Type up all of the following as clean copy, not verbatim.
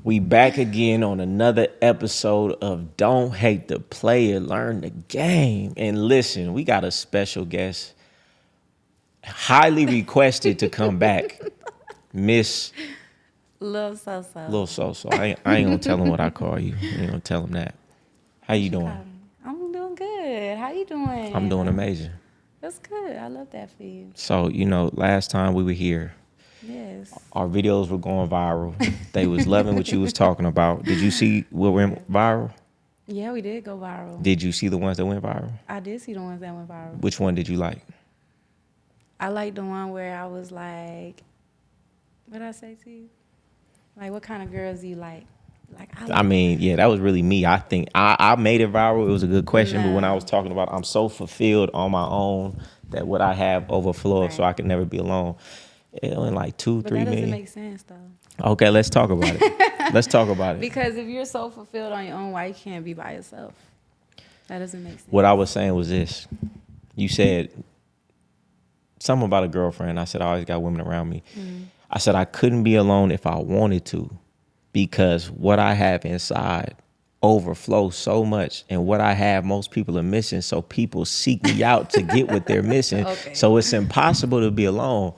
We back again on another episode of Don't Hate the Player, Learn the Game. And listen, we got a special guest, highly requested to come back, Miss Lil Soso. Lil Soso. I ain't gonna tell him what I call you. I ain't gonna tell him that. How you doing? I'm doing good. How you doing? I'm doing amazing. That's good. I love that for you. So, last time we were here, Yes. our videos were going viral. They was loving what you was talking about. Did you see what went viral? Yeah, we did go viral. Did you see the ones that went viral? I did see the ones that went viral. Which one did you like? I like the one where I was like, what did I say to you? Like, what kind of girls do you like? I mean, yeah, that was really me. I think I made it viral. It was a good question. But when I was talking about I'm so fulfilled on my own that what I have overflows, so I can never be alone. It went like 2-3 But million. that doesn't make sense, though. Okay, let's talk about it. Let's talk about it. Because if you're so fulfilled on your own, why you can't be by yourself? That doesn't make sense. What I was saying was this. You said something about a girlfriend. I said, I always got women around me. Mm-hmm. I said, I couldn't be alone if I wanted to, because what I have inside overflows so much, and what I have most people are missing. So people seek me out to get what they're missing. Okay. So it's impossible to be alone.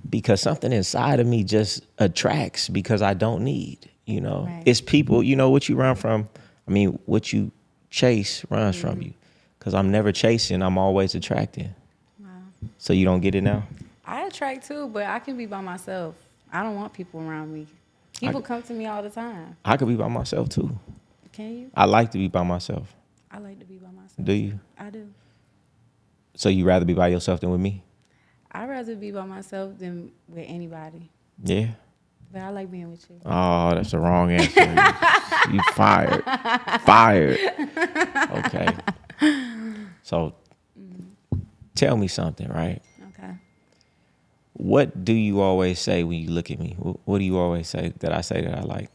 Because something inside of me just attracts because I don't need, Right. It's people, what you run from. I mean, what you chase runs from you, because I'm never chasing. I'm always attracting. Wow. So you don't get it now? I attract too, but I can be by myself. I don't want people around me. People come to me all the time. I could be by myself too. Can you? I like to be by myself. I like to be by myself. Do you? I do. So you rather be by yourself than with me? I'd rather be by myself than with anybody. Yeah. But I like being with you. Oh, that's the wrong answer. You fired. Fired. Okay. So tell me something, right? Okay. What do you always say when you look at me? What do you always say that I like?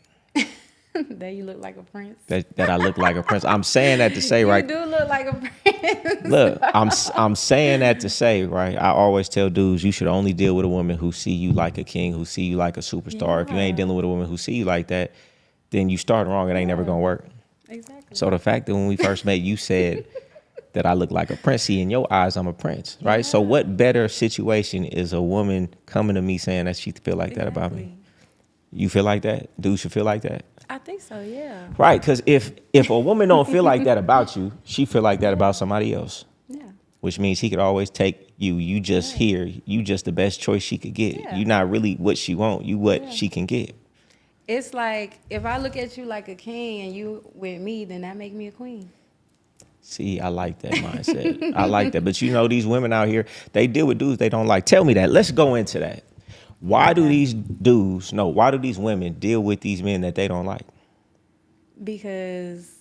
That you look like a prince. That I look like a prince. I'm saying that to say, right? You do look like a prince. Look, I'm saying that to say, right? I always tell dudes, you should only deal with a woman who see you like a king, who see you like a superstar. Yeah. If you ain't dealing with a woman who see you like that, then you start wrong. It ain't never gonna work. Exactly. So the fact that when we first met, you said that I look like a prince. See, in your eyes, I'm a prince, right? Yeah. So what better situation is a woman coming to me saying that she feel like that about me? You feel like that? Dudes should feel like that? I think so, yeah. Right, because if a woman don't feel like that about you, she feel like that about somebody else. Yeah. Which means he could always take you. You just here. You just the best choice she could get. Yeah. You're not really what she want. You what she can get. It's like, if I look at you like a king and you with me, then that make me a queen. See, I like that mindset. I like that. But these women out here, they deal with dudes they don't like. Tell me that. Let's go into that. Why do these women deal with these men that they don't like? Because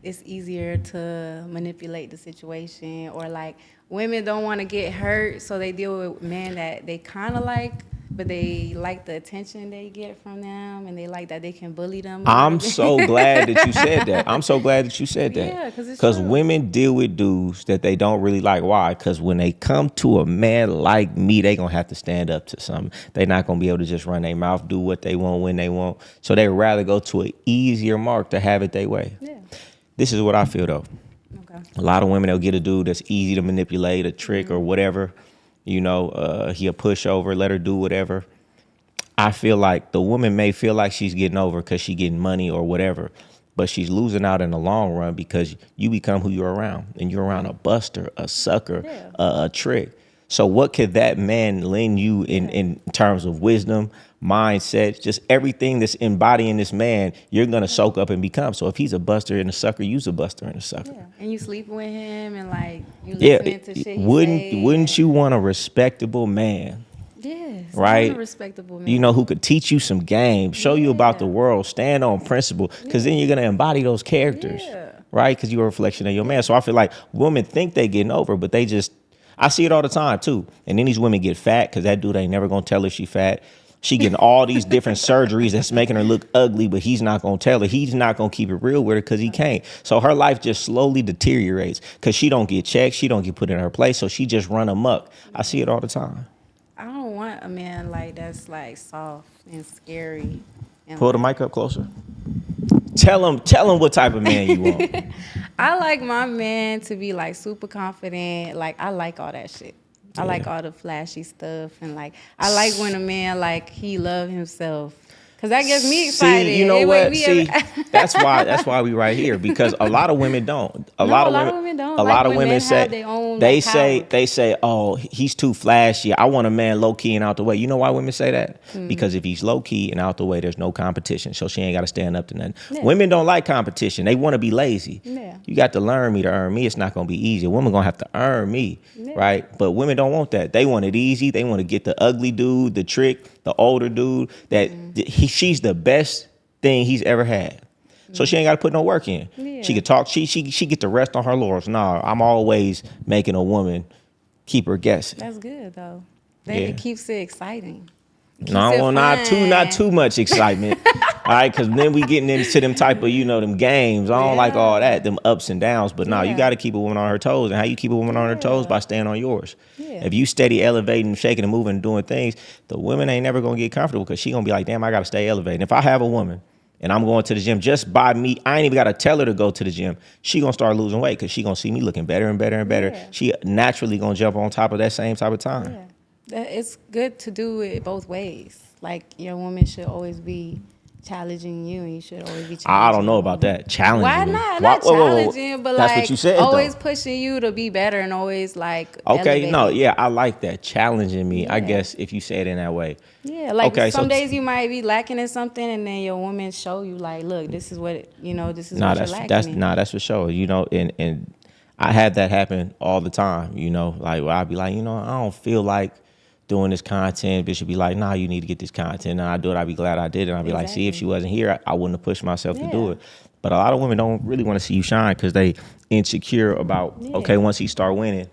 it's easier to manipulate the situation, or like women don't want to get hurt, so they deal with men that they kind of like, but they like the attention they get from them, and they like that they can bully them. I'm so glad that you said that. I'm so glad that you said that. Yeah, because women deal with dudes that they don't really like. Why? Because when they come to a man like me, they gonna have to stand up to something. They're not gonna be able to just run their mouth, do what they want when they want. So they rather go to an easier mark to have it their way. Yeah. This is what I feel though. Okay. A lot of women, they'll get a dude that's easy to manipulate, a trick or whatever. He a pushover, let her do whatever. I feel like the woman may feel like she's getting over because she's getting money or whatever, but she's losing out in the long run because you become who you're around, and you're around a buster, a sucker, a trick. So what could that man lend you in terms of wisdom, mindset, just everything that's embodying this man, you're going to soak up and become. So if he's a buster and a sucker, you's a buster and a sucker. Yeah. And you sleeping with him and like you listening to shit he wouldn't you want a respectable man? Yes. Right? A respectable man. Who could teach you some game, show you about the world, stand on principle, because then you're going to embody those characters. Yeah. Right? Because you're a reflection of your man. So I feel like women think they getting over, but they just, I see it all the time too. And then these women get fat because that dude ain't never going to tell her she fat. She getting all these different surgeries that's making her look ugly, but he's not going to tell her. He's not going to keep it real with her because he can't. So her life just slowly deteriorates because she don't get checked. She don't get put in her place. So she just run amok. I see it all the time. I don't want a man like that's like soft and scary. in Pull the life. mic up closer. Tell him what type of man you want. I like my man to be like super confident. Like I like all that shit. I like all the flashy stuff, and like I like when a man like he love himself, cause that gets me excited. See, you know It make what? me See, that's why we right here, because a lot of women don't. A lot of women don't. A Like lot of when women men say have their own, they like, say power. they say, oh, he's too flashy. I want a man low key and out the way. You know why women say that? Because if he's low key and out the way, there's no competition, so she ain't got to stand up to nothing. Yeah. Women don't like competition. They want to be lazy. Yeah. You got to learn me to earn me. It's not gonna be easy. A woman gonna have to earn me, right? But women don't want that. They want it easy. They want to get the ugly dude, the trick, the older dude. That she's the best thing he's ever had. So she ain't got to put no work in. Yeah. She could talk. She get to rest on her laurels. Nah, I'm always making a woman keep her guessing. That's good though. Yeah. It keeps it exciting. No, I don't want not too much excitement. All right, because then we getting into them type of, them games. I don't like all that, them ups and downs. But you got to keep a woman on her toes. And how you keep a woman on her toes? By staying on yours. Yeah. If you steady elevating, shaking and moving and doing things, the women ain't never going to get comfortable, because she going to be like, damn, I got to stay elevating. If I have a woman and I'm going to the gym just by me, I ain't even got to tell her to go to the gym, she going to start losing weight, because she going to see me looking better and better and better. Yeah. She naturally going to jump on top of that same type of time. Yeah. It's good to do it both ways. Like your woman should always be challenging you, and you should always be challenging. I don't know about that. Challenging. Why me. not? Why- Not challenging, but That's like what you said, always though. pushing you to be better, and always like Okay, no, elevating. yeah, I like that. Challenging me, I Yeah. guess, if you say it in that way. Yeah, like Okay, some so days you might be lacking in something, and then your woman show you like, look, this is what this is Nah, what you're lacking in. that's for sure. And I had that happen all the time, like where I'd be like, I don't feel like doing this content. Bitch would be like, nah, you need to get this content. And I do it, I'd be glad I did it. And I'd be like, see, if she wasn't here, I wouldn't have pushed myself to do Yeah. it. But a lot of women don't really want to see you shine, because they insecure about, okay, once he start winning,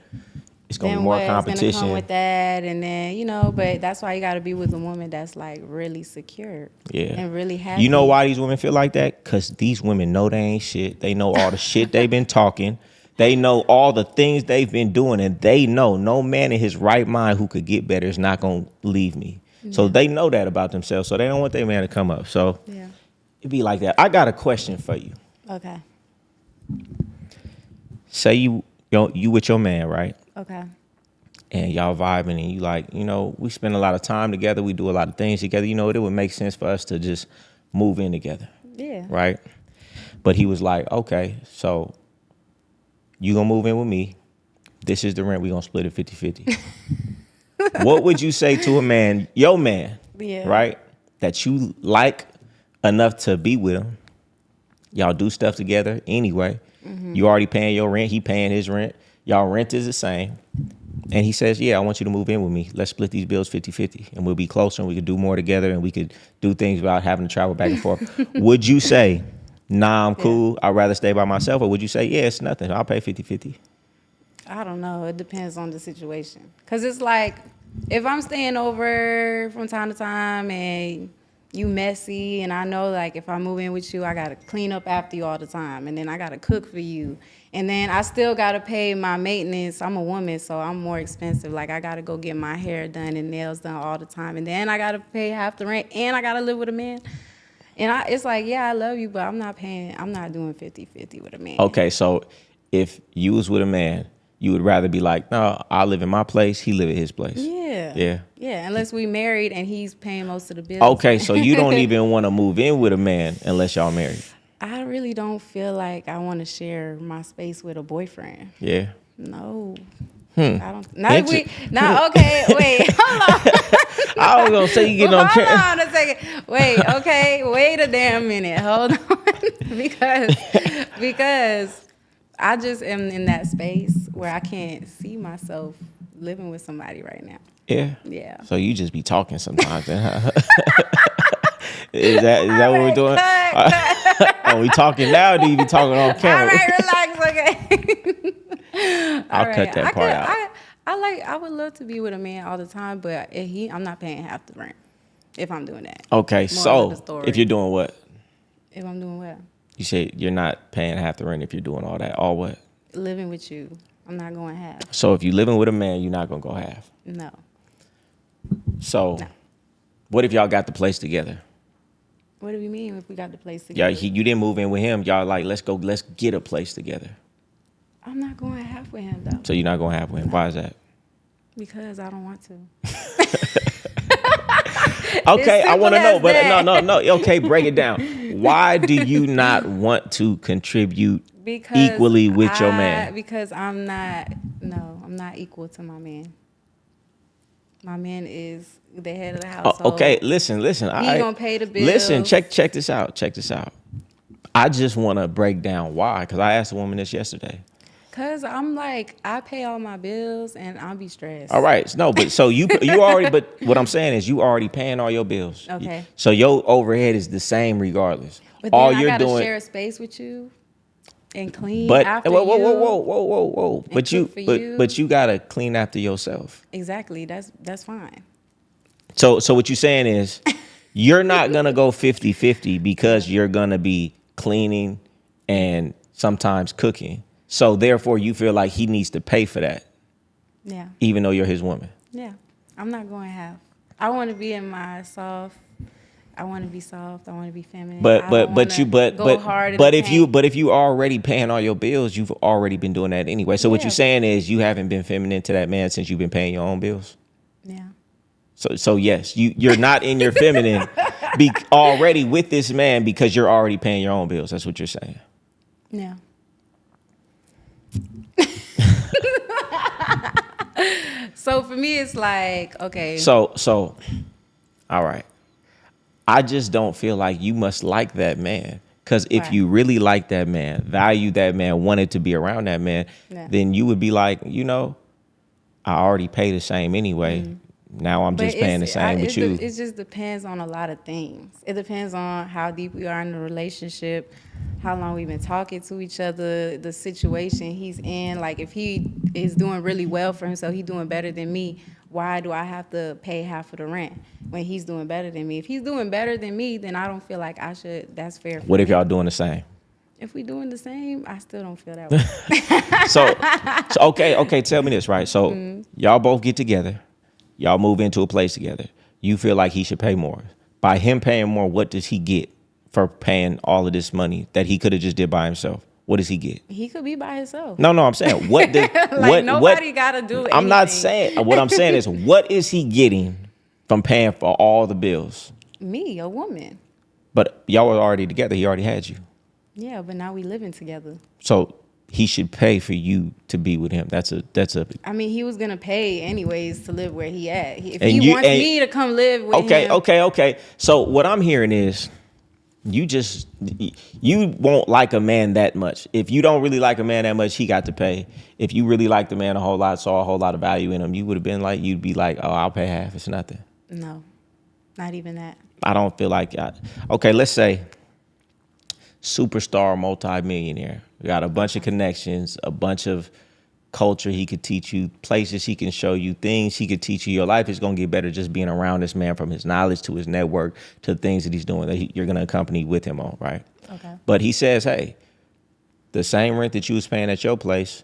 it's gonna Then be more what's gonna competition. come with that, and then but that's why you got to be with a woman that's like really secure, Yeah. and really happy. You know why these women feel like that? Because these women know they ain't shit. They know all the shit they've been talking. They know all the things they've been doing, and they know no man in his right mind who could get better is not going to leave me. So they know that about themselves, so they don't want their man to come up. So Yeah. it'd be like that. I got a question for you. Okay. Say you with your man, right? Okay. And y'all vibing, and you like, we spend a lot of time together. We do a lot of things together. It would make sense for us to just move in together. Yeah. Right? But he was like, okay, so you gonna move in with me. This is the rent. We gonna split it 50-50. What would you say to a man, your man, Yeah. right, that you like enough to be with him? Y'all do stuff together anyway. Mm-hmm. You already paying your rent. He paying his rent. Y'all rent is the same. And he says, yeah, I want you to move in with me. Let's split these bills 50-50. And we'll be closer, and we could do more together, and we could do things without having to travel back and forth. Would you say, nah, I'm cool, I'd rather stay by myself? Or would you say, yeah, it's nothing, I'll pay 50-50? I don't know. It depends on the situation. Cause it's like if I'm staying over from time to time and you messy, and I know like if I move in with you, I gotta clean up after you all the time, and then I gotta cook for you, and then I still gotta pay my maintenance. I'm a woman, so I'm more expensive. Like I gotta go get my hair done and nails done all the time, and then I gotta pay half the rent, and I gotta live with a man. And it's like, yeah, I love you, but I'm not doing 50-50 with a man. Okay, so if you was with a man, you would rather be like, no, I live in my place, he live at his place. Yeah. Yeah. Yeah, unless we married and he's paying most of the bills. Okay, so you don't even want to move in with a man unless y'all married. I really don't feel like I want to share my space with a boyfriend. Yeah. No. I don't. Not if we. Inter- Not okay. Wait. Hold on. I was gonna say you get on Hold camera. on a second. Wait. Okay. Wait a damn minute. Hold on. because I just am in that space where I can't see myself living with somebody right now. Yeah. Yeah. So you just be talking sometimes, then, huh? Is that what we're doing? Are we talking now, or do you be talking on All camera? right. Relax. Okay. I'll cut that part out. I would love to be with a man all the time, but I'm not paying half the rent if I'm doing that. Okay, Moral of so the story. if you're doing what? If I'm doing what? You say you're not paying half the rent if you're doing all that. All what? Living with you. I'm not going half. So if you're living with a man, you're not gonna go half. No. So No. what if y'all got the place together? What do we mean if we got the place Yeah, together? you didn't move in with him. Y'all like, let's get a place together. I'm not going half with him though. So you're not gonna have with him. Why is that? Because I don't want to. Okay, I want to know, but that. no. Okay, break it down. Why do you not want to contribute equally with your man? Because I'm not equal to my man. My man is the head of the household. Okay, listen. He gonna pay the bills. Listen, check this out. I just want to break down why, because I asked a woman this yesterday. Cause I'm like, I pay all my bills and I'll be stressed. All right, no, but so you already. But what I'm saying is, you already paying all your bills. Okay. So your overhead is the same regardless. But then I gotta share a space with you and clean after you. Whoa. But you gotta clean after yourself. Exactly. That's fine. So what you're saying is, you're not gonna go 50-50 because you're gonna be cleaning and sometimes cooking. So therefore, you feel like he needs to pay for that. Yeah. Even though you're his woman. Yeah. I'm not going half. I want to be in my soft. I want to be soft. I want to be feminine. But if you already paying all your bills, you've already been doing that anyway. So what you're saying is, you haven't been feminine to that man since you've been paying your own bills. Yeah. So yes, you're not in your feminine already with this man because you're already paying your own bills. That's what you're saying. Yeah. So for me, it's like, okay. So, all right. I just don't feel like you must like that man. Because if you really like that man, value that man, wanted to be around that man, then you would be like, I already pay the same anyway. Mm-hmm. Now I'm just paying the same with you. It just depends on a lot of things. It depends on how deep we are in the relationship, how long we've been talking to each other, the situation he's in. Like, if he is doing really well for himself, he's doing better than me, why do I have to pay half of the rent when he's doing better than me? If he's doing better than me, then I don't feel like I should. That's fair for What me. if y'all doing the same? If we doing the same, I still don't feel that way. so okay, tell me this, right? So y'all both get together. Y'all move into a place together. You feel like he should pay more. By him paying more, what does he get for paying all of this money that he could have just did by himself? What does he get? He could be by himself. No, I'm saying, what does nobody gotta do anything. I'm not saying, what I'm saying is, what is he getting from paying for all the bills? Me, a woman. But y'all were already together. He already had you. Yeah, but now we living together. So he should pay for you to be with him. That's a. I mean, he was gonna pay anyways to live where he at. If he wants me to come live with him. Okay. So what I'm hearing is, you won't like a man that much. If you don't really like a man that much, he got to pay. If you really like the man a whole lot, saw a whole lot of value in him, you'd be like, oh, I'll pay half. It's nothing. No, not even that. I don't feel like okay, let's say superstar multi-millionaire. Got a bunch of connections, a bunch of culture he could teach you, places he can show you, things he could teach you. Your life is going to get better just being around this man, from his knowledge to his network to the things that he's doing that you're going to accompany with him on, right? Okay. But he says, hey, the same rent that you was paying at your place,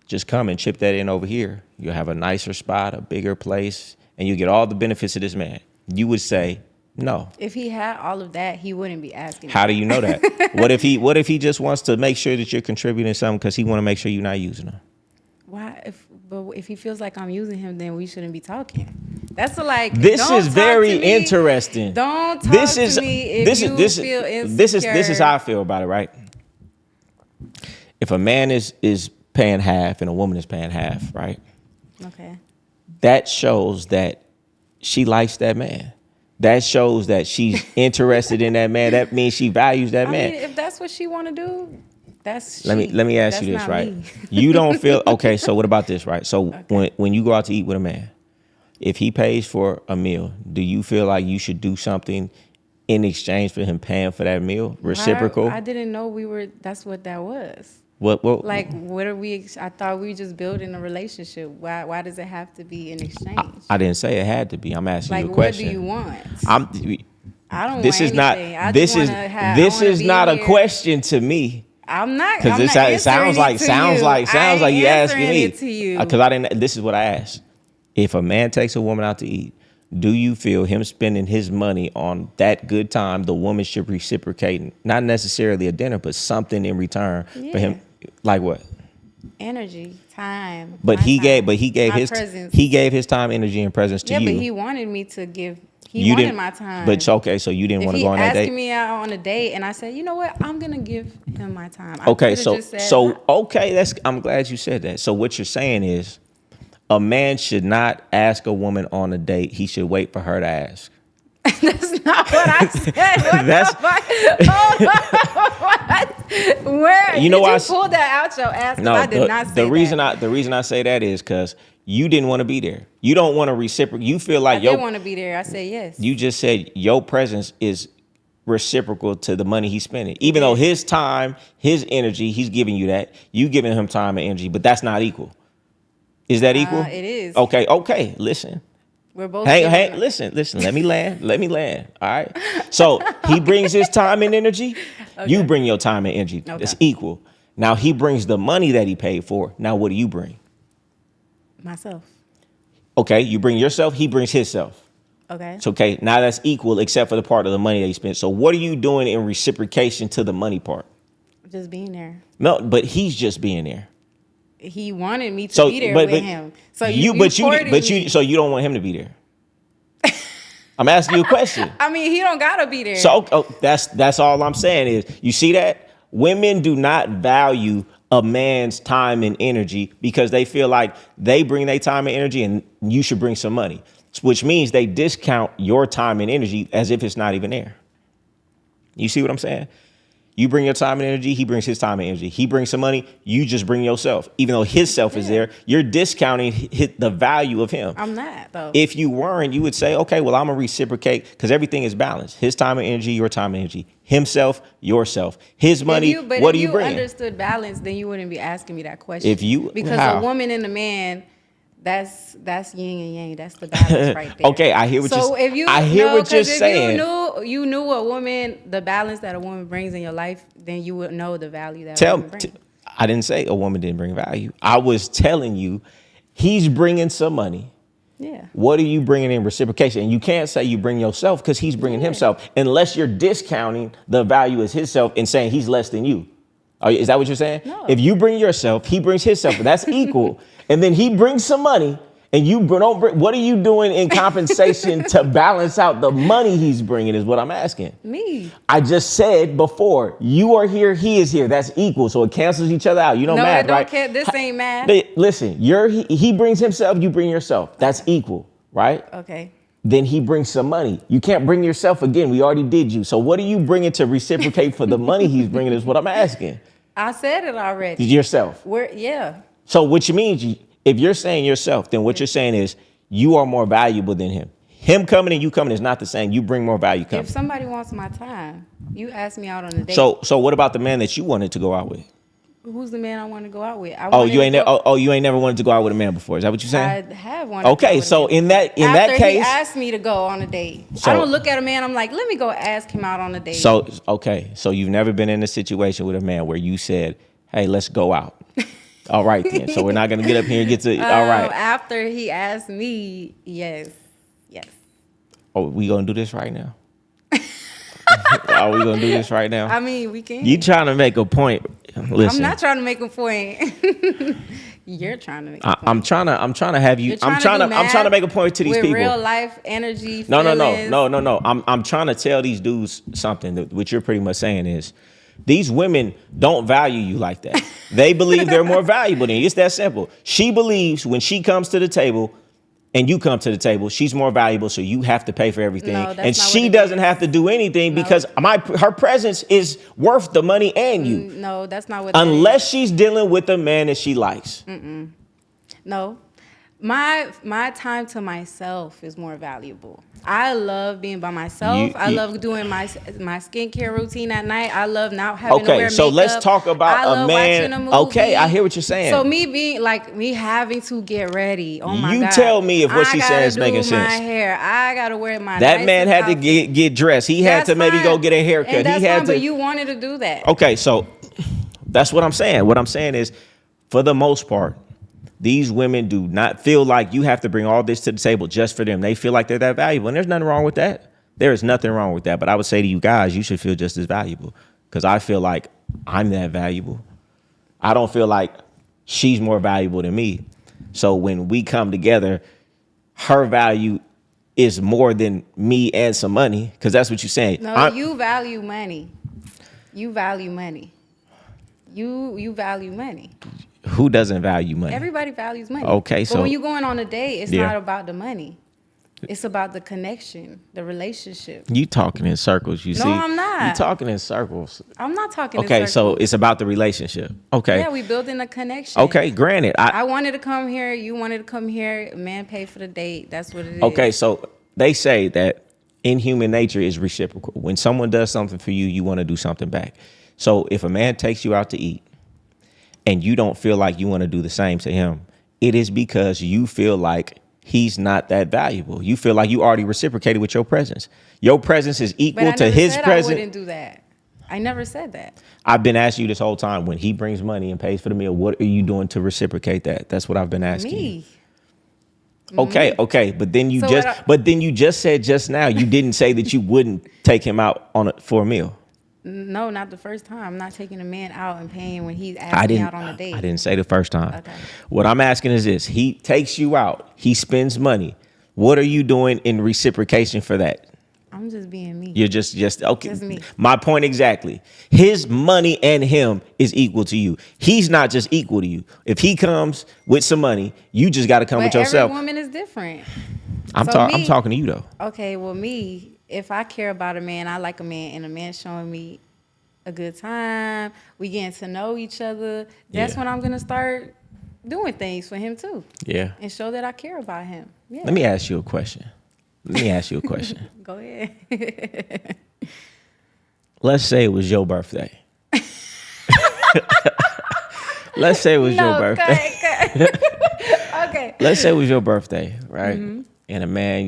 just come and chip that in over here. You'll have a nicer spot, a bigger place, and you get all the benefits of this man. You would say, no. If he had all of that, he wouldn't be asking. How do you know that? What if he just wants to make sure that you're contributing something because he want to make sure you're not using him? Why? But if he feels like I'm using him, then we shouldn't be talking. That's like, this is very interesting. Don't talk to me if you feel insecure. This is how I feel about it, right? If a man is paying half and a woman is paying half, right? Okay. That shows that she likes that man. That shows that she's interested in that man. That means she values that man. I mean, if that's what she want to do, that's let me ask you this, right? You don't feel okay. So what about this, right? So when you go out to eat with a man, if he pays for a meal, do you feel like you should do something in exchange for him paying for that meal? Reciprocal? I didn't know that's what that was. What are we? I thought we were just building a relationship. Why does it have to be in exchange? I didn't say it had to be. I'm asking you a question. What do you want? I don't. This is not. This is not a question to me. I'm not. Because it sounds like you asking me. It to you. Because I didn't. This is what I asked. If a man takes a woman out to eat, do you feel him spending his money on that good time, the woman should reciprocate, not necessarily a dinner, but something in return for him? Like what? Energy, time. But he gave presence. he gave his time, energy, and presence to you. Yeah, but he wanted me to give. He wanted my time. But okay, so you didn't want to go on that date. If he asked me out on a date, and I said, you know what, I'm gonna give him my time. Okay, I'm glad you said that. So what you're saying is, a man should not ask a woman on a date. He should wait for her to ask. That's not what I said. Where you know did you pull that out your ass? No, I did not say that. The reason I say that is because you didn't want to be there. You don't want to reciprocate. You feel like I did want to be there. I said yes. You just said your presence is reciprocal to the money he's spending. Even though his time, his energy, he's giving you that. You giving him time and energy, but that's not equal. Is that equal? It is. Okay. Listen. We're both. Hey, listen. Let me land. All right. So he brings his time and energy. Okay. You bring your time and energy. Okay. It's equal. Now he brings the money that he paid for. Now what do you bring? Myself. Okay. You bring yourself. He brings himself. Okay. So, okay. Now that's equal except for the part of the money that he spent. So what are you doing in reciprocation to the money part? Just being there. No, but he's just being there. He wanted me to be there with him. So so you don't want him to be there. I'm asking you a question. I mean, he don't gotta be there. So that's all I'm saying is, you see that women do not value a man's time and energy because they feel like they bring their time and energy and you should bring some money, which means they discount your time and energy as if it's not even there. You see what I'm saying? You bring your time and energy, he brings his time and energy. He brings some money, you just bring yourself. Even though his self is there, you're discounting the value of him. I'm not, though. If you weren't, you would say, okay, well, I'm going to reciprocate because everything is balanced. His time and energy, your time and energy. Himself, yourself. His money, what do you bring? If you understood balance, then you wouldn't be asking me that question. Because how? A woman and a man, that's yin and yang. That's the balance right there. Okay, I hear what you're saying. You knew a woman, the balance that a woman brings in your life, then you would know the value that a woman brings. I didn't say a woman didn't bring value. I was telling you, he's bringing some money. Yeah. What are you bringing in reciprocation? And you can't say you bring yourself because he's bringing himself, unless you're discounting the value as himself and saying he's less than you. Is that what you're saying? No. If you bring yourself, he brings himself. That's equal. And then he brings some money. And you don't bring, what are you doing in compensation to balance out the money he's bringing is what I'm asking. Me. I just said before, you are here, he is here. That's equal. So it cancels each other out. You know math, right? This ain't math. Listen, he brings himself, you bring yourself. That's equal, right? Okay. Then he brings some money. You can't bring yourself again. We already did you. So what are you bringing to reciprocate for the money he's bringing is what I'm asking. I said it already. Yourself. Yeah. So which means if you're saying yourself, then what you're saying is you are more valuable than him. Him coming and you coming is not the same. You bring more value coming. If somebody wants my time, you ask me out on a date. So what about the man that you wanted to go out with? Who's the man I want to go out with? You ain't never wanted to go out with a man before. Is that what you're saying? I have wanted. Okay, so in that case, he asked me to go on a date. I don't look at a man. I'm like, let me go ask him out on a date. So you've never been in a situation with a man where you said, "Hey, let's go out." All right, then. So we're not going to get up here and get to, all right. After he asked me, yes. Oh, we going to do this right now? Are we going to do this right now? I mean, we can. You trying to make a point. Listen. I'm not trying to make a point. You're trying to make a point. I'm trying to have you. I'm trying to make a point to these people. Real life energy. No. I'm trying to tell these dudes something. What you're pretty much saying is, these women don't value you like that. They believe they're more valuable than you. It's that simple. She believes when she comes to the table and you come to the table, she's more valuable, so you have to pay for everything. No, that's and not she doesn't have to do anything because her presence is worth the money and you. No, that's not what Unless she's dealing with a man that she likes. No. My time to myself is more valuable. I love being by myself. I love doing my skincare routine at night. I love not having to wear makeup. So let's talk about a man. Okay, I hear what you're saying. So me having to get ready. Oh my God. You tell me if what she's saying is making sense. My hair. I gotta wear my. That man had to get dressed. He had to maybe go get a haircut. And that's fine, but you wanted to do that. Okay, so that's what I'm saying. What I'm saying is, for the most part, These women do not feel like you have to bring all this to the table just for them. They feel like they're that valuable, and there's nothing wrong with that. There is nothing wrong with that. But I would say to you guys, you should feel just as valuable, because I feel like I'm that valuable. I don't feel like she's more valuable than me. So when we come together, her value is more than me and some money, because that's what you're saying. No, you value money. You value money. You value money. Who doesn't value money? Everybody values money. Okay, but so when you're going on a date, it's yeah. not about the money. It's about the connection, the relationship. You talking in circles, you No, see. I'm not. You talking in circles. I'm not talking in Okay, circles. so it's about the relationship. Okay. Yeah, we building a connection. Okay, granted. I wanted to come here. You wanted to come here. Man paid for the date. That's what it is. Okay, so they say that in human nature is reciprocal. When someone does something for you, you want to do something back. So if a man takes you out to eat and you don't feel like you want to do the same to him, it is because you feel like he's not that valuable. You feel like you already reciprocated with your presence. Your presence is equal to his presence. I wouldn't do that. I never said that. I've been asking you this whole time, when he brings money and pays for the meal, what are you doing to reciprocate that? That's what I've been asking you. Okay, but then you just said just now you didn't say that you wouldn't take him out for a meal. No, not the first time. I'm not taking a man out and paying when he's asking me out on a date. I didn't say the first time. Okay. What I'm asking is this: he takes you out, he spends money. What are you doing in reciprocation for that? I'm just being me. You're just okay. Just me. My point exactly. His money and him is equal to you. He's not just equal to you. If he comes with some money, you just got to come with yourself. Every woman is different. I'm talking to you though. Okay, well, me, if I care about a man, I like a man, and a man showing me a good time, we getting to know each other. That's when I'm gonna start doing things for him too. Yeah. And show that I care about him. Yeah. Let me ask you a question. Go ahead. Let's say it was your birthday. Let's say it was your birthday. Okay. Let's say it was your birthday, right? Mm-hmm. And a man,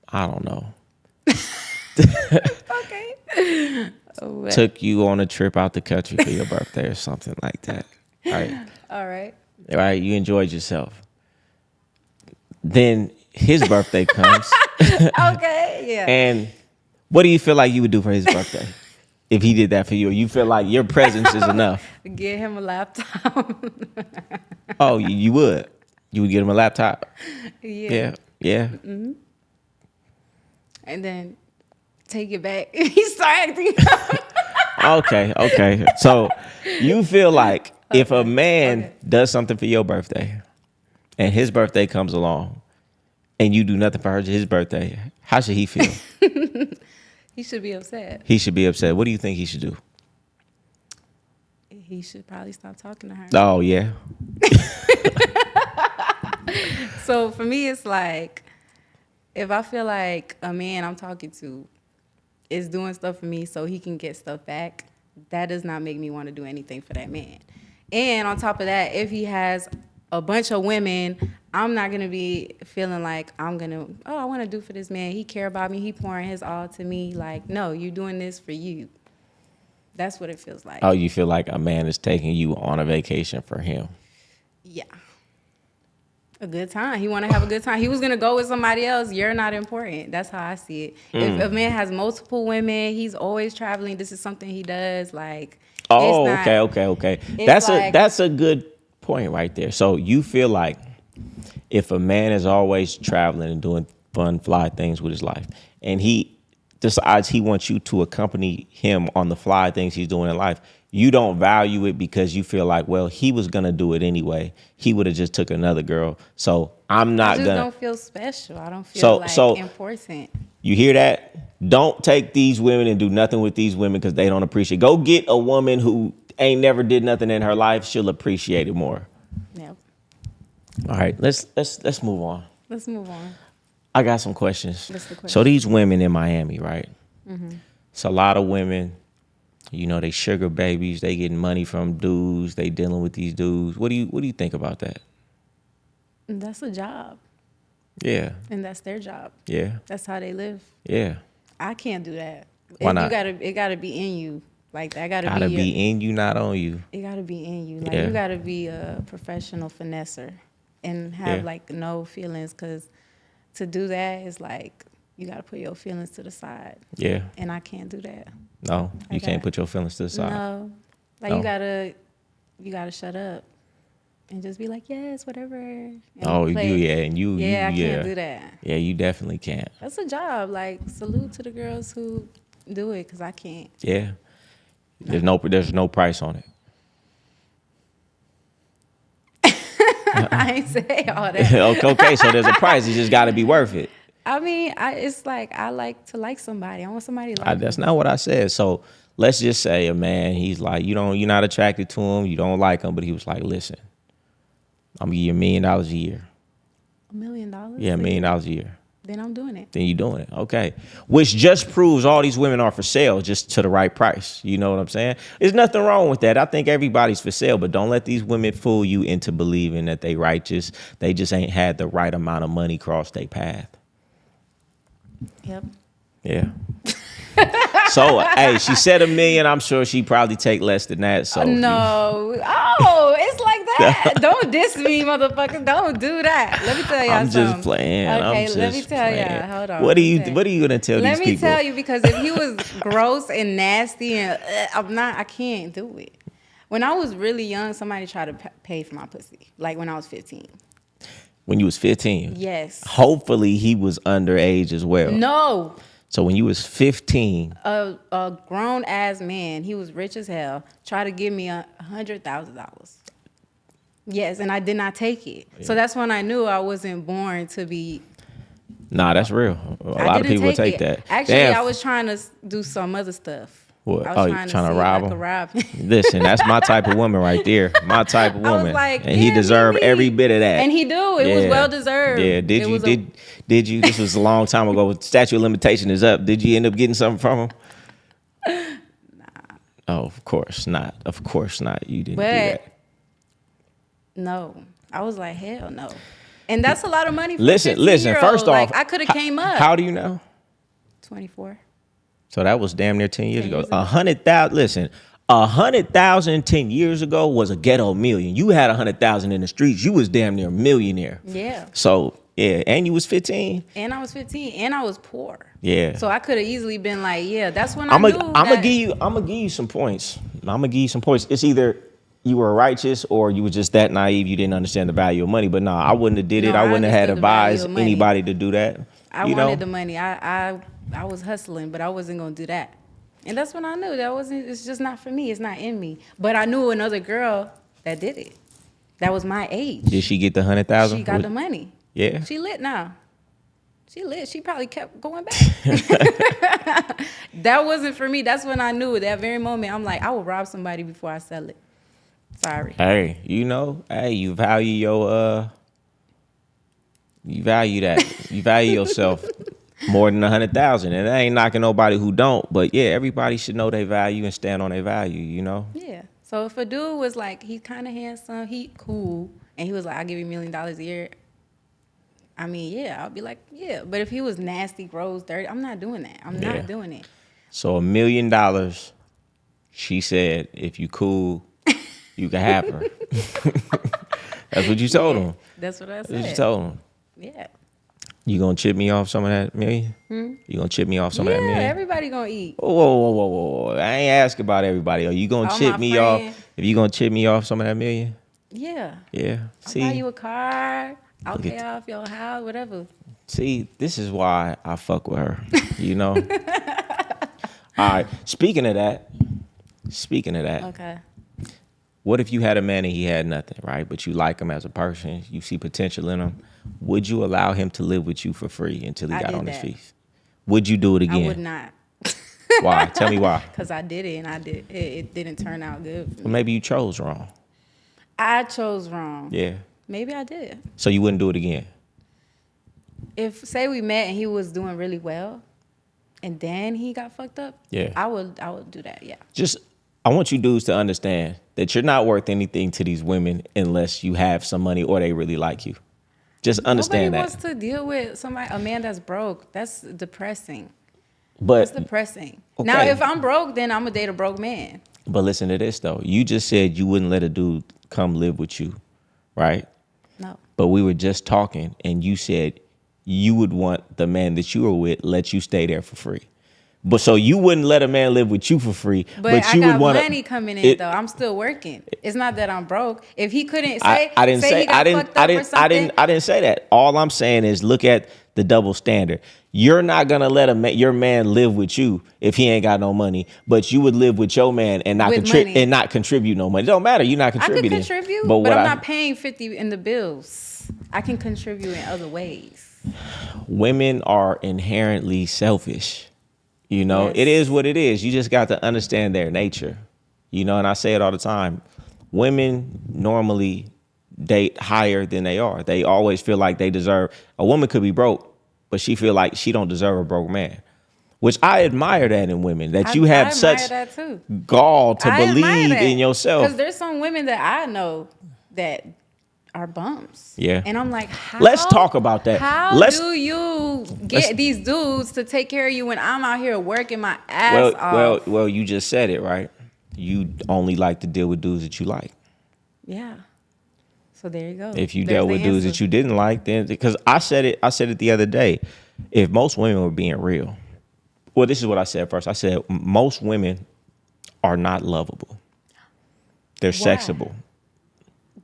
I don't know. Okay. Took you on a trip out the country for your birthday or something like that. Right. All right. Right. You enjoyed yourself. Then his birthday comes. Okay. Yeah. And what do you feel like you would do for his birthday if he did that for you? Or you feel like your presence is enough? Get him a laptop. Oh, you would? You would get him a laptop? Yeah. Yeah. Mm-hmm. And then take it back. He started acting. Okay. So you feel like if a man does something for your birthday and his birthday comes along and you do nothing for his birthday, how should he feel? He should be upset. He should be upset. What do you think he should do? He should probably stop talking to her. Oh, yeah. So for me, it's like, if I feel like a man I'm talking to is doing stuff for me so he can get stuff back, that does not make me want to do anything for that man. And on top of that, if he has a bunch of women, I'm not going to be feeling like I want to do for this man. He care about me. He pouring his all to me. Like, no, you're doing this for you. That's what it feels like. Oh, you feel like a man is taking you on a vacation for him? Yeah. A good time. He want to have a good time. He was going to go with somebody else. You're not important. That's how I see it. If a man has multiple women, he's always traveling. This is something he does. Like, oh, okay. That's a good point right there. So you feel like if a man is always traveling and doing fun, fly things with his life, and he decides he wants you to accompany him on the fly things he's doing in life, you don't value it because you feel like, well, he was going to do it anyway. He would have just took another girl. So I'm not going to. I don't feel special. I don't feel important. You hear that? Don't take these women and do nothing with these women because they don't appreciate it. Go get a woman who ain't never did nothing in her life. She'll appreciate it more. Yep. All right, let's move on. Let's move on. I got some questions. What's the question? So these women in Miami, right? Mm-hmm. It's a lot of women. They sugar babies. They getting money from dudes. They dealing with these dudes. What do you think about that? That's a job. Yeah. And that's their job. Yeah. That's how they live. Yeah. I can't do that. Why not? It gotta be in you. Like that gotta Gotta be, be in you, not on you. it gotta be in you. Like Yeah. you gotta be a professional finesser and have Yeah. like no feelings, because to do that is like you gotta put your feelings to the side, Yeah. and I can't do that. No, you can't got- put your feelings to the side. No, like No. you gotta shut up and just be like, yes, whatever. And Oh, play. you, yeah, and you, Yeah, I you, can't do that. Yeah, you definitely can't. That's a job. Like, salute to the girls who do it, because I can't. Yeah. There's no price on it. I ain't say all that. Okay, so there's a price. It just got to be worth it. I mean, it's like I like to like somebody. I want somebody to like That's me. not what I said. So let's just say a man, he's like, you're not attracted to him, you don't like him, but he was like, listen, I'm gonna give you $1 million a year. $1 million? Yeah, $1 million a year. Then I'm doing it. Then you're doing it. Okay. Which just proves all these women are for sale, just to the right price. You know what I'm saying? There's nothing wrong with that. I think everybody's for sale, but don't let these women fool you into believing that they righteous. They just ain't had the right amount of money cross their path. Yep. Yeah. So, hey, she said $1 million. I'm sure she probably take less than that. So No. Oh, it's like that. Don't diss me, motherfucker. Don't do that. Let me tell y'all I'm something. just playing. Okay, I'm let me just tell playing. y'all. Hold on. What are you gonna tell Let these me people? tell you, because if he was gross and nasty and I can't do it. When I was really young, somebody tried to pay for my pussy. Like when I was 15. When you was 15? Yes. Hopefully he was underage as well. No. So when you was 15, A grown ass man, he was rich as hell, tried to give me $100,000. Yes, and I did not take it. Yeah. So that's when I knew I wasn't born to be. Nah, that's real. A lot of people take that. Actually, I was trying to do some other stuff. What? I was trying to rob him. Listen, that's my type of woman right there. My type of woman. I was like, and he deserved every bit of that. And he do. It was well deserved. Yeah. Did you? This was a long time ago. Statute of limitation is up. Did you end up getting something from him? Nah. Oh, of course not. Of course not. You didn't do that. No. I was like, hell no. And that's a lot of money for listen, first off, like, I could have came up. How do you know? 24. So that was damn near 10 years ago. 100,000. Listen, 100,000 10 years ago was a ghetto million. You had 100,000 in the streets. You was damn near a millionaire. Yeah. So yeah, and you was 15. And I was 15, and I was poor. Yeah. So I could have easily been like, yeah, that's when I'm knew gonna give you some points. It's either you were righteous or you were just that naive. You didn't understand the value of money. But nah, I wouldn't have did it. No, I wouldn't have had understood the value advised of money. anybody to do that. I wanted the money. I was hustling, but I wasn't gonna do that. And that's when I knew it's just not for me. It's not in me. But I knew another girl that did it. That was my age. Did she get the 100,000? She got the money. Yeah. She lit now. She lit. She probably kept going back. That wasn't for me. That's when I knew, that very moment, I'm like, I will rob somebody before I sell it. Sorry. Hey, you value your you value that. You value yourself more than 100,000. And I ain't knocking nobody who don't, but yeah, everybody should know their value and stand on their value, you know? Yeah. So if a dude was like, he's kind of handsome, he cool, and he was like, I'll give you $1 million a year, I mean, yeah, I'll be like, yeah. But if he was nasty, gross, dirty, I'm not doing that. I'm not doing it. So $1 million, she said, if you cool, you can have her. That's what you told him. That's what I said. That's what you told him. Yeah. You gonna chip me off some of that million? You gonna chip me off some of that million? Yeah, everybody gonna eat. Whoa. I ain't asking about everybody. Are you gonna chip me off? If you gonna chip me off some of that million? Yeah. Yeah. I'll buy you a car. I'll pay off your house, whatever. See, this is why I fuck with her, you know? All right, speaking of that. Okay. What if you had a man and he had nothing, right? But you like him as a person, you see potential in him. Would you allow him to live with you for free until he got on his feet? Would you do it again? I would not. Why? Tell me why. Because I did it, and it didn't turn out good. Well, maybe you chose wrong. I chose wrong. Yeah. Maybe I did. So you wouldn't do it again? If, say we met and he was doing really well, and then he got fucked up, yeah, I would do that, yeah. I want you dudes to understand that you're not worth anything to these women unless you have some money or they really like you. Just understand Nobody that. wants to deal with a man that's broke. That's depressing. That's But depressing. okay. Now, if I'm broke, then I'm gonna date a broke man. But listen to this though. You just said you wouldn't let a dude come live with you, right? No. But we were just talking, and you said you would want the man that you were with let you stay there for free. But so you wouldn't let a man live with you for free, But I you would got want money coming in though. I'm still working. It's not that I'm broke. If he couldn't I didn't say say he got fucked up or something. I didn't say that. All I'm saying is look at the double standard. You're not gonna let your man live with you if he ain't got no money, but you would live with your man and not With money. and not contribute no money. It don't matter. You're not I contributing. could contribute, but but I'm not paying 50 in the bills. I can contribute in other ways. Women are inherently selfish. You know, Yes. It is what it is. You just got to understand their nature. You know, and I say it all the time. Women normally date higher than they are. They always feel like they deserve. A woman could be broke, but she feel like she don't deserve a broke man. Which I admire that in women, that you have such that too. gall to believe in yourself. Because there's some women that I know that are bums. Yeah. And I'm like, how? Let's talk about that. How do you get these dudes to take care of you when I'm out here working my ass off? Well, you just said it, right? You only like to deal with dudes that you like. Yeah. So there you go. If you dealt with dudes that you didn't like, then because I said it the other day. If most women were being real, well, this is what I said first. I said most women are not lovable. They're sexable.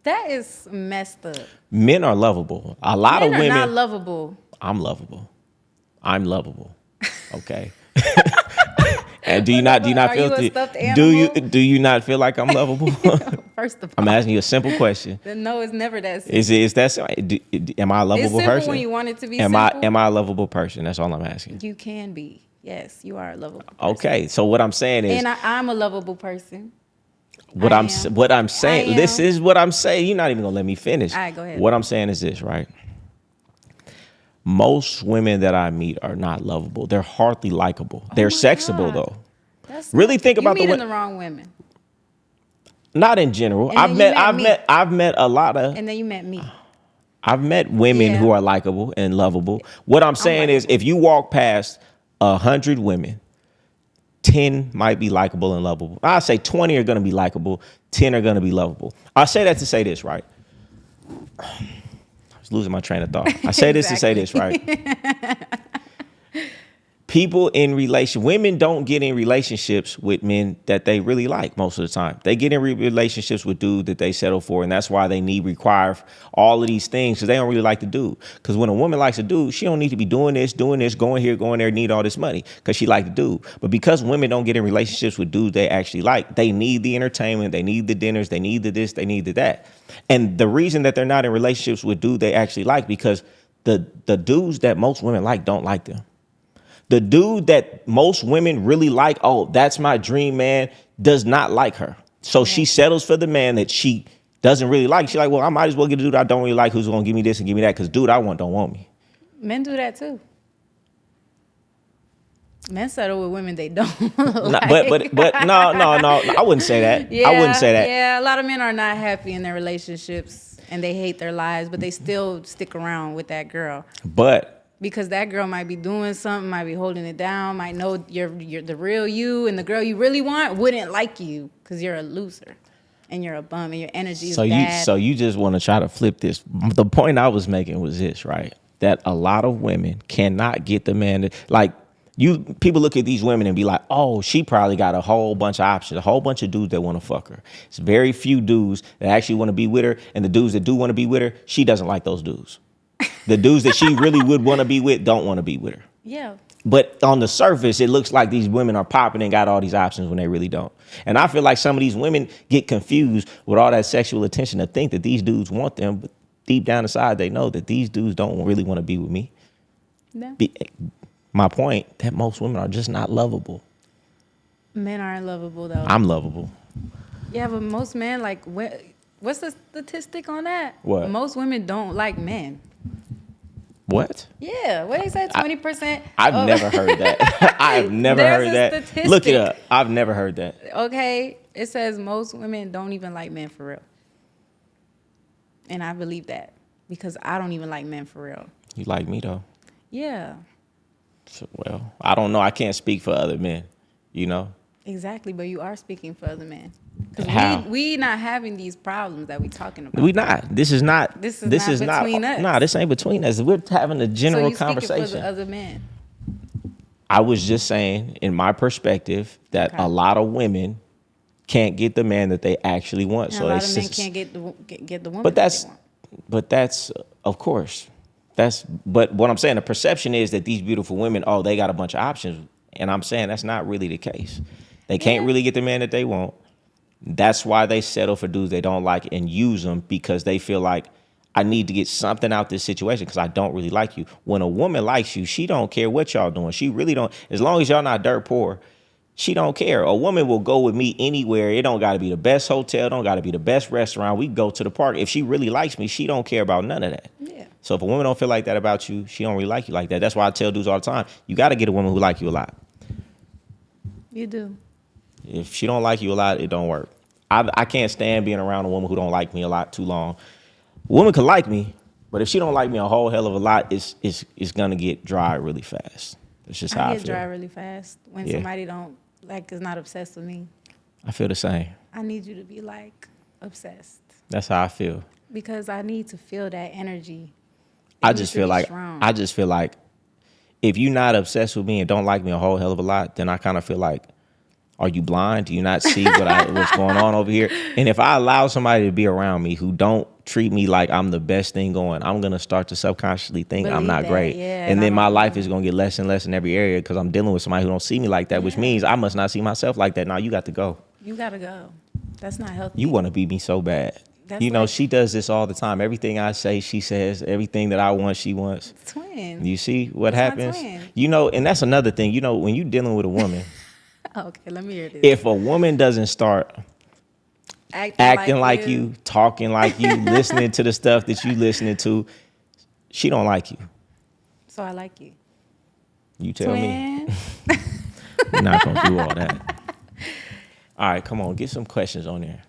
That is messed up. Men are lovable. A lot of women are not lovable. I'm lovable. I'm lovable. Okay. And do you not feel do you not feel like I'm lovable? First of all, I'm asking you a simple question. No, it's never that simple. Is that am I a lovable it's simple person? when you want it to be am simple. Am I a lovable person? That's all I'm asking. You can be. Yes, you are a lovable person. Okay. So what I'm saying is, and I'm a lovable person. What I'm saying. This is what I'm saying. You're not even gonna let me finish. All right, go ahead. What I'm saying is this, right? Most women that I meet are not lovable. They're hardly likable. They're sexable though. Really think about the wrong women. Not in general. I've met a lot of. And then you met me. I've met women who are likable and lovable. What I'm saying is, if you walk past 100 women, 10 might be likable and lovable. I say 20 are going to be likable, 10 are going to be lovable. I say that to say this, right? I was losing my train of thought. I say this to say this, right? Women don't get in relationships with men that they really like most of the time. They get in relationships with dudes that they settle for, and that's why they require all of these things, because they don't really like the dude. Because when a woman likes a dude, she don't need to be doing this, going here, going there, need all this money, because she like the dude. But because women don't get in relationships with dudes they actually like, they need the entertainment, they need the dinners, they need the this, they need the that. And the reason that they're not in relationships with dudes they actually like, because the dudes that most women like don't like them. The dude that most women really like, oh, that's my dream man, does not like her. So she settles for the man that she doesn't really like. She's like, well, I might as well get a dude I don't really like who's going to give me this and give me that, because dude I want don't want me. Men do that too. Men settle with women they don't like. But no, I wouldn't say that. Yeah, I wouldn't say that. Yeah, a lot of men are not happy in their relationships and they hate their lives, but they still stick around with that girl. But because that girl might be doing something, might be holding it down, might know you're the real you, and the girl you really want wouldn't like you because you're a loser and you're a bum and your energy is bad. So you just want to try to flip this. The point I was making was this, right? That a lot of women cannot get the man that, like, people look at these women and be like, oh, she probably got a whole bunch of options, a whole bunch of dudes that want to fuck her. It's very few dudes that actually want to be with her, and the dudes that do want to be with her, she doesn't like those dudes. The dudes that she really would want to be with don't want to be with her. Yeah. But on the surface, it looks like these women are popping and got all these options when they really don't. And I feel like some of these women get confused with all that sexual attention to think that these dudes want them, but deep down inside, they know that these dudes don't really want to be with me. No. My point, that most women are just not lovable. Men aren't lovable, though. I'm lovable. Yeah, but most men, like, what's the statistic on that? What? Most women don't like men. What? Yeah, what they said, 20%. I've never heard that. I've never heard that. Statistic. Look it up. I've never heard that. Okay, it says most women don't even like men for real. And I believe that because I don't even like men for real. You like me, though. Yeah. Well, I don't know. I can't speak for other men, you know? Exactly, but you are speaking for other men. Because How? we not having these problems that we talking about. We not. This is not. This is not between us. Nah, this ain't between us. We're having a So general you speaking for conversation. the other men. I was just saying, in my perspective, that Okay. a lot of women can't get the man that they actually want. And So a they lot of men sis- can't get the woman But that they want. that's of course. But what I'm saying, the perception is that these beautiful women, oh, they got a bunch of options. And I'm saying that's not really the case. They can't Yeah. really get the man that they want. That's why they settle for dudes they don't like and use them, because they feel like, I need to get something out this situation because I don't really like you. When a woman likes you, she don't care what y'all doing. She really don't. As long as y'all not dirt poor, she don't care. A woman will go with me anywhere. It don't got to be the best hotel. Don't got to be the best restaurant. We go to the park. If she really likes me, she don't care about none of that. Yeah. So if a woman don't feel like that about you, she don't really like you like that. That's why I tell dudes all the time, you got to get a woman who like you a lot. You do. If she don't like you a lot, it don't work. I can't stand being around a woman who don't like me a lot too long. A woman could like me, but if she don't like me a whole hell of a lot, it's gonna get dry really fast. That's just how I I get feel. dry really fast when Yeah. somebody don't like is not obsessed with me. I feel the same. I need you to be like obsessed That's how I feel. because I need to feel that energy. It I needs just to feel be like strong. I just feel like if you're not obsessed with me and don't like me a whole hell of a lot, then I kind of feel like, are you blind? Do you not see what's going on over here? And if I allow somebody to be around me who don't treat me like I'm the best thing going, I'm gonna start to subconsciously think I'm Believe not that, great. yeah, And and then I my don't- life is gonna get less and less in every area because I'm dealing with somebody who don't see me like that, which means I must not see myself like that. Now you got to go. You gotta go. That's not healthy. You want to be me so bad. That's You know, like- she does this all the time. Everything I say, she says. Everything that I want, she wants. twins. You see what That's my happens? twin. You know, and that's another thing. You know, when you dealing with a woman, Okay, let me hear this. if a woman doesn't start acting like you, talking like you, listening to the stuff that you listening to, she don't like you. So I like you. You tell me. Twin. We're not gonna do all that. All right, come on, get some questions on there.